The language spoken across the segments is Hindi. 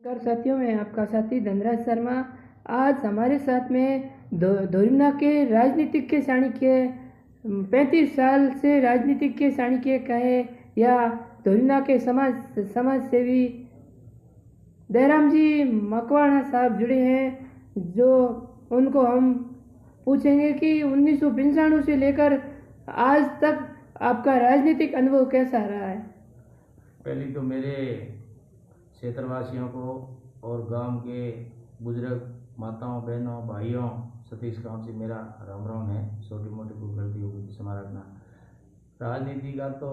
नमस्कार साथियों, मैं आपका साथी धनराज शर्मा। आज हमारे साथ में धोरिमना के राजनीतिक के चाणक्य 35 साल से राजनीतिक के चाणक्य कहे या धोरिमना के समाज सेवी दयाराम जी मकवाना साहब जुड़े हैं, जो उनको हम पूछेंगे कि 1995 से लेकर आज तक आपका राजनीतिक अनुभव कैसा रहा है। पहले तो मेरे क्षेत्रवासियों को और गांव के बुजुर्ग माताओं बहनों भाइयों सतीश गांव से मेरा राम राम है। छोटी मोटी कोई गलती होगी तो क्षमा रखना। राजनीति का तो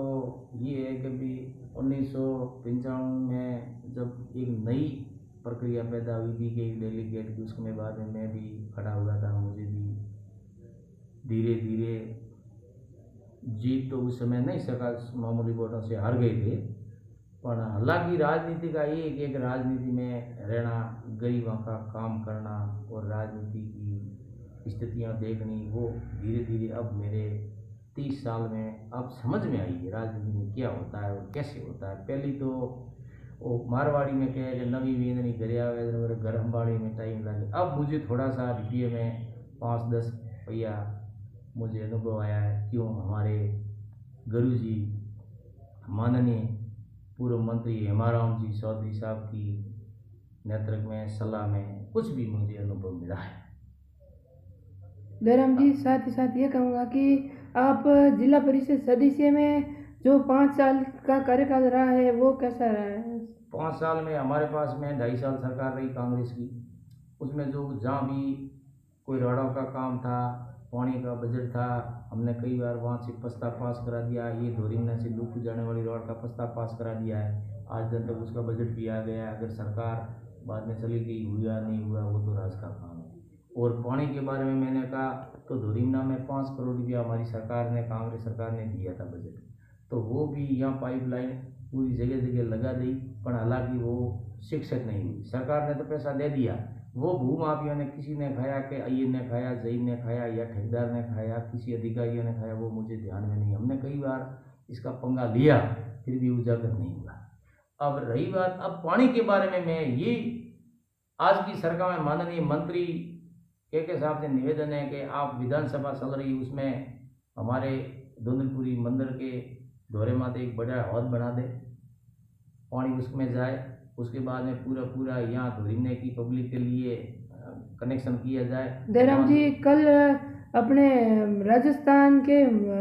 ये है कि भी 1995 में जब एक नई प्रक्रिया पैदा हुई थी कि एक डेलीगेट की, उसके बाद में मैं भी खड़ा हुआ था। मुझे भी धीरे धीरे जीत तो उस समय नहीं सका, मामूली वोटों से हार गए थे। पर हालांकि राजनीति का ये एक राजनीति में रहना, गरीबों का काम करना और राजनीति की स्थितियां देखनी, वो धीरे धीरे अब मेरे 30 साल में अब समझ में आई है राजनीति में क्या होता है और कैसे होता है। पहले तो वो मारवाड़ी में कहे कि नवी वेदनी घर आवे, मेरे घर अंबाड़ी में टाइम लगे। अब मुझे थोड़ा सा रुपये में 5-10 रुपया मुझे अनुभव आया है। क्यों? हमारे गुरु जी माननीय पूर्व मंत्री हेमाराम जी चौधरी साहब की नेतृत्व में सलाह में कुछ भी मुझे अनुभव मिला है। दयाराम जी, साथ ही साथ ये कहूँगा कि आप जिला परिषद सदस्य में जो 5 साल का कार्यकाल रहा है वो कैसा रहा है? 5 साल में हमारे पास में 2.5 साल सरकार रही कांग्रेस की। उसमें जो जहाँ भी कोई रोडों का काम था, पानी का बजट था, हमने कई बार वहाँ से प्रस्ताव पास करा दिया। ये धोरिमना से लूपू जाने वाली रोड का प्रस्ताव पास करा दिया है। आज दिन तक उसका बजट भी आ गया है। अगर सरकार बाद में चली गई, हुआ नहीं हुआ वो तो राज का काम है। और पानी के बारे में मैंने कहा तो धोरिमना में 5 करोड़ रुपया हमारी सरकार ने, कांग्रेस सरकार ने दिया था बजट, तो वो भी यहाँ पाइपलाइन पूरी जगह जगह लगा दी। पर हालांकि वो शिक्षक नहीं हुई। सरकार ने तो पैसा दे दिया, वो भूमाफियों ने, किसी ने खाया कि अय्यर ने खाया, जई ने खाया या ठेकेदार ने खाया, किसी अधिकारियों ने खाया, वो मुझे ध्यान में नहीं। हमने कई बार इसका पंगा लिया, फिर भी उजागर नहीं हुआ। अब रही बात अब पानी के बारे में, मैं ये आज की सरकार में माननीय मंत्री के साहब से निवेदन है कि आप विधानसभा चल रही, उसमें हमारे धुंधलपुरी मंदिर के दौरे माते एक बड़ा हौद बना दे, पानी उसमें जाए। उसके बाद में पूरा यहाँ धोरिमने की पब्लिक के लिए कनेक्शन किया जाए। दयाराम जी, कल अपने राजस्थान के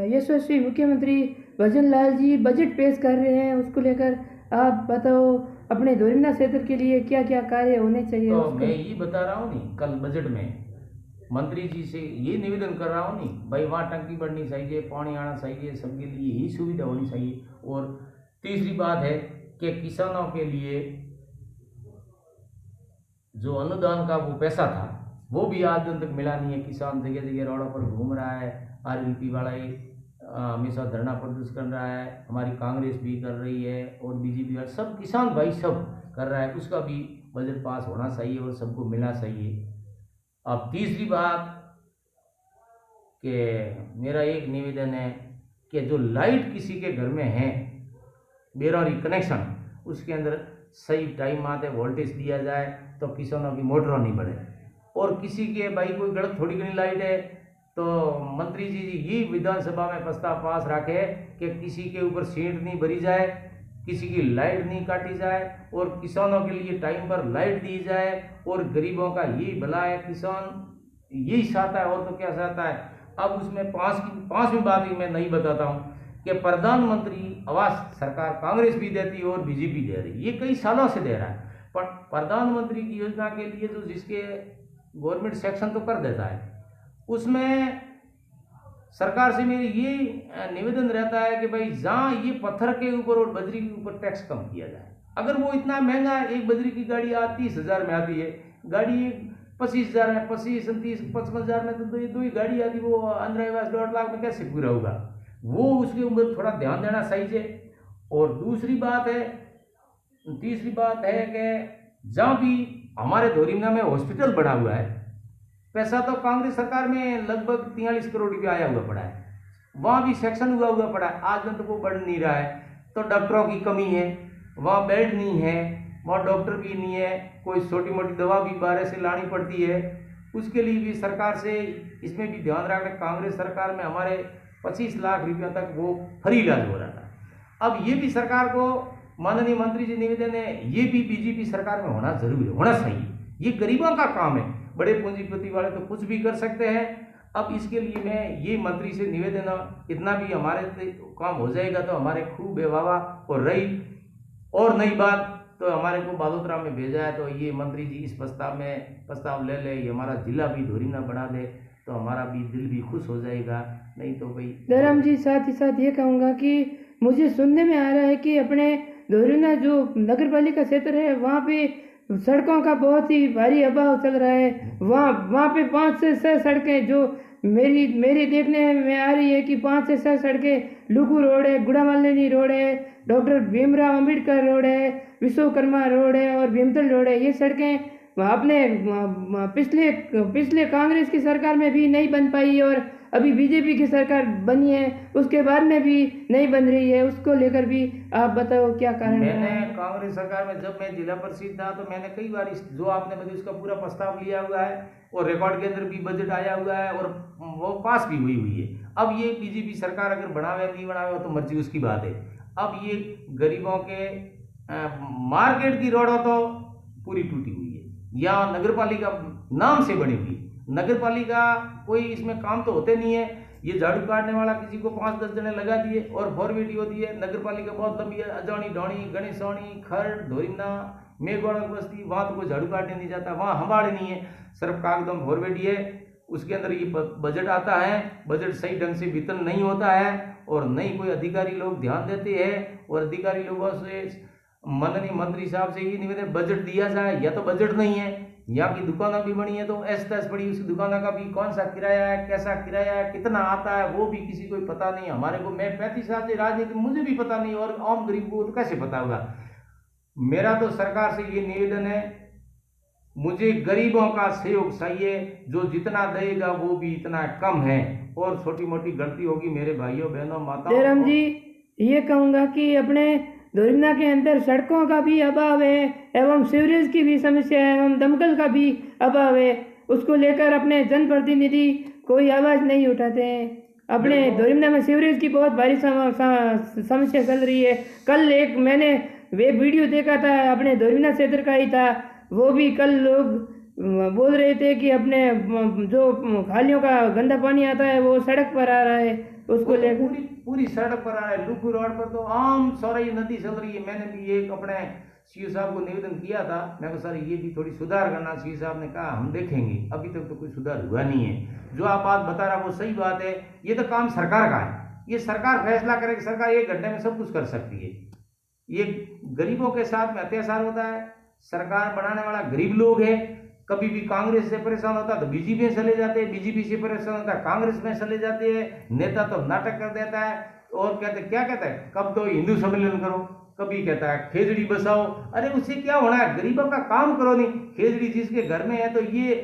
यशस्वी मुख्यमंत्री भजन लाल जी बजट पेश कर रहे हैं, उसको लेकर आप बताओ अपने धोरिमना क्षेत्र के लिए क्या क्या कार्य होने चाहिए। तो मैं ये बता रहा हूँ नहीं, कल बजट में मंत्री जी से ये निवेदन कर रहा हूँ नहीं भाई, वहाँ टंकी बढ़नी चाहिए, पानी आना चाहिए, सबके लिए यही सुविधा होनी चाहिए। और तीसरी बात है कि किसानों के लिए जो अनुदान का वो पैसा था वो भी आज दिन तक मिला नहीं है। किसान जगह जगह रोडों पर घूम रहा है, आरएलपी वाला ही हमेशा धरना प्रदर्शन कर रहा है, हमारी कांग्रेस भी कर रही है और बीजेपी वाले सब किसान भाई सब कर रहा है। उसका भी बजट पास होना चाहिए और सबको मिलना चाहिए। अब तीसरी बात कि मेरा एक निवेदन है कि जो लाइट किसी के घर में है, बेरोरी कनेक्शन, उसके अंदर सही टाइम आते वोल्टेज दिया जाए तो किसानों की मोटर नहीं बढ़े। और किसी के भाई कोई गलत थोड़ी घनी लाइट है तो मंत्री जी ये विधानसभा में प्रस्ताव पास रखे कि किसी के ऊपर सीट नहीं भरी जाए, किसी की लाइट नहीं काटी जाए और किसानों के लिए टाइम पर लाइट दी जाए। और गरीबों का यही भला है, किसान यही चाहता है और तो क्या चाहता है। अब उसमें पांचवी बात मैं नहीं बताता हूँ कि प्रधानमंत्री आवास सरकार कांग्रेस भी देती है और बीजेपी दे रही, ये कई सालों से दे रहा है। पर प्रधानमंत्री की योजना के लिए जो जिसके गवर्नमेंट सेक्शन तो कर देता है, उसमें सरकार से मेरी ये निवेदन रहता है कि भाई जहाँ ये पत्थर के ऊपर और बजरी के ऊपर टैक्स कम किया जाए। अगर वो इतना महंगा है, एक बजरी की गाड़ी 30,000 में आती है, गाड़ी 25,000 में, 25, 29, 55,000 में तो दो ही गाड़ी आती, वो 15 लाख में कैसे पूरा होगा। वो उसके ऊपर थोड़ा ध्यान देना चाहिए। और तीसरी बात है कि जहाँ भी हमारे धोरिमना में हॉस्पिटल बना हुआ है, पैसा तो कांग्रेस सरकार में लगभग 43 करोड़ रुपया आया हुआ पड़ा है, वहाँ भी सेक्शन हुआ पड़ा है, आज तक वो बढ़ नहीं रहा है। तो डॉक्टरों की कमी है, वहाँ बेड नहीं है, वहाँ डॉक्टर भी नहीं है, कोई छोटी मोटी दवा भी बाहर से लानी पड़ती है। उसके लिए भी सरकार से इसमें भी ध्यान रखना। कांग्रेस सरकार में हमारे 25 लाख रुपया तक वो फ्री इलाज हो रहा था। अब ये भी सरकार को माननीय मंत्री जी निवेदन है, ये भी बीजेपी सरकार में होना जरूरी है, होना चाहिए। ये गरीबों का काम है, बड़े पूंजीपति वाले तो कुछ भी कर सकते हैं। अब इसके लिए मैं ये मंत्री से निवेदन, इतना भी हमारे काम हो जाएगा तो हमारे खूब बेवावा। और रही और नई बात तो हमारे को बालोतरा में भेजा है, तो ये मंत्री जी इस प्रस्ताव ले ले, ये हमारा जिला भी धोरीना बना दे तो हमारा भी दिल भी खुश हो जाएगा। नहीं तो भाई जयराम जी, साथ ही साथ ये कहूँगा कि मुझे सुनने में आ रहा है कि अपने धोरीना जो नगर पालिका क्षेत्र है वहाँ पे सड़कों का बहुत ही भारी अभाव चल रहा है। वहाँ पे 5 से 6 सड़कें जो मेरी देखने में आ रही है कि 5 से 6 सड़कें, लुकू रोड है, गुड़ामालिनी रोड है, डॉक्टर भीमराव अंबेडकर रोड है, विश्वकर्मा रोड है और भीमतल रोड है। ये सड़कें आपने पिछले कांग्रेस की सरकार में भी नहीं बन पाई और अभी बीजेपी की सरकार बनी है उसके बाद में भी नहीं बन रही है। उसको लेकर भी आप बताओ क्या कारण है? मैंने कांग्रेस सरकार में जब मैं जिला परिषद था तो मैंने कई बार जो आपने बताया उसका पूरा प्रस्ताव लिया हुआ है और रिकॉर्ड के अंदर भी बजट आया हुआ है और वो पास भी हुई है। अब ये बीजेपी सरकार अगर बढ़ावे नहीं बढ़ावे तो मर्जी उसकी बात है। अब ये गरीबों के मार्केट की रोड तो पूरी टूटी हुई है, या नगर पालिका नाम से बनी हुई। नगर पालिका कोई इसमें काम तो होते नहीं है। ये झाड़ू काटने वाला किसी को 5-10 जने लगा दिए और फॉर्मेलिटी होती है। नगर पालिका बहुत लंबी है, अजानी ढोणी, गणेशवाणी, खर, धोरीना, मेघवाड़ा बस्ती, वहाँ तो कोई झाड़ू काटने नहीं जाता, वहाँ हमारे नहीं है, सिर्फ कागदम फॉर्मेलिटी है। उसके अंदर ये बजट आता है, बजट सही ढंग से वितरण नहीं होता है और नहीं कोई अधिकारी लोग ध्यान देते हैं। और अधिकारी लोगों से माननीय मंत्री साहब से ये निवेदन, बजट दिया जाए, या तो बजट नहीं है, यहाँ की दुकानें भी बनी है तो ऐस पड़ी, उसकी दुकानों का भी कौन सा किराया है, कैसा किराया है, कितना आता है, वो भी किसी को पता नहीं। हमारे को, मैं 35 साल से राजनीति, मुझे भी पता नहीं और आम गरीब को तो कैसे पता होगा। मेरा तो सरकार से ये निवेदन है, मुझे गरीबों का सहयोग चाहिए, जो जितना देगा वो भी इतना कम है और छोटी मोटी गलती होगी मेरे भाइयों बहनों माताओं। जयराम जी, ये कहूँगा कि अपने धोरीना के अंदर सड़कों का भी अभाव है एवं सीवरेज की भी समस्या है एवं दमकल का भी अभाव है। उसको लेकर अपने जनप्रतिनिधि कोई आवाज़ नहीं उठाते हैं। अपने धोरीना में सीवरेज की बहुत भारी समस्या चल रही है। कल मैंने एक वीडियो देखा था, अपने धोरीना क्षेत्र का ही था, वो भी कल लोग बोल रहे थे कि अपने जो खालियों का गंदा पानी आता है वो सड़क पर आ रहा है, उसको लेकर पूरी सड़क पर आ रहा है। लुकू रोड पर तो आम सौरई नदी चल रही है। मैंने भी एक अपने सीओ साहब को निवेदन किया था, मैं कहा सर ये भी थोड़ी सुधार करना। सीओ साहब ने कहा हम देखेंगे, अभी तक तो कोई सुधार हुआ नहीं है। जो आप बात बता रहा वो सही बात है, ये तो काम सरकार का है, ये सरकार फैसला करेगी। सरकार 1 घंटे में सब कुछ कर सकती है। ये गरीबों के साथ में अत्याचार होता है, सरकार बनाने वाला गरीब लोग है। कभी भी कांग्रेस से परेशान होता है तो बीजेपी में चले जाते हैं, बीजेपी से परेशान होता है कांग्रेस में चले जाते हैं। नेता तो नाटक कर देता है और क्या कहता है, कब तो हिंदू सम्मेलन करो, कभी कहता है खेजड़ी बसाओ। अरे उससे क्या होना है, गरीबों का काम करो। नहीं, खेजड़ी जिसके घर में है तो ये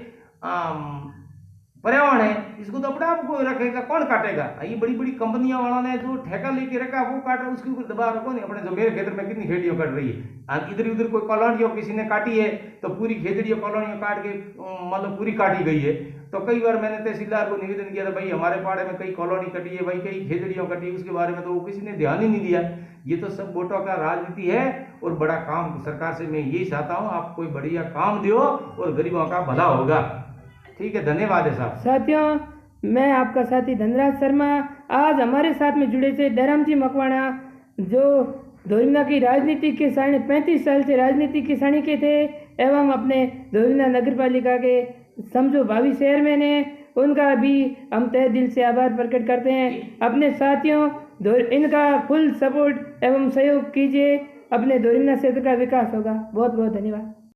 पर्यावरण है, इसको तो अपने आप को रखेगा, कौन काटेगा। ये बड़ी बड़ी कंपनियां वालों ने जो ठेका लेके रखा वो काट रहा है, उसके ऊपर दबाव रखो नहीं। अपने जो मेरे क्षेत्र में कितनी खेजड़ियों कट रही है, इधर उधर कोई कॉलोनियों किसी ने काटी है तो पूरी खेजड़ियों कॉलोनियों काट के मतलब पूरी काटी गई है। तो कई बार मैंने तहसीलदार को निवेदन किया था, भाई हमारे पाड़े में कई कॉलोनी कटी है, भाई कई खेजड़ियों कटी है, उसके बारे में तो किसी ने ध्यान ही नहीं दिया। ये तो सब वोटों का राजनीति है और बड़ा काम सरकार से मैं यही चाहता हूँ, आप कोई बढ़िया काम दो और गरीबों का भला होगा। ठीक है, धन्यवाद है साहब। साथियों, मैं आपका साथी धनराज शर्मा। आज हमारे साथ में जुड़े थे दयाराम जी मकवाना, जो धोरीना की राजनीति के 35 साल से राजनीति के सैनिक थे एवं अपने धोरीना नगर पालिका के समझो भावी चेयरमैन हैं। उनका भी हम तहे दिल से आभार प्रकट करते हैं। अपने साथियों, इनका फुल सपोर्ट एवं सहयोग कीजिए, अपने धोरीना क्षेत्र का विकास होगा। बहुत बहुत धन्यवाद।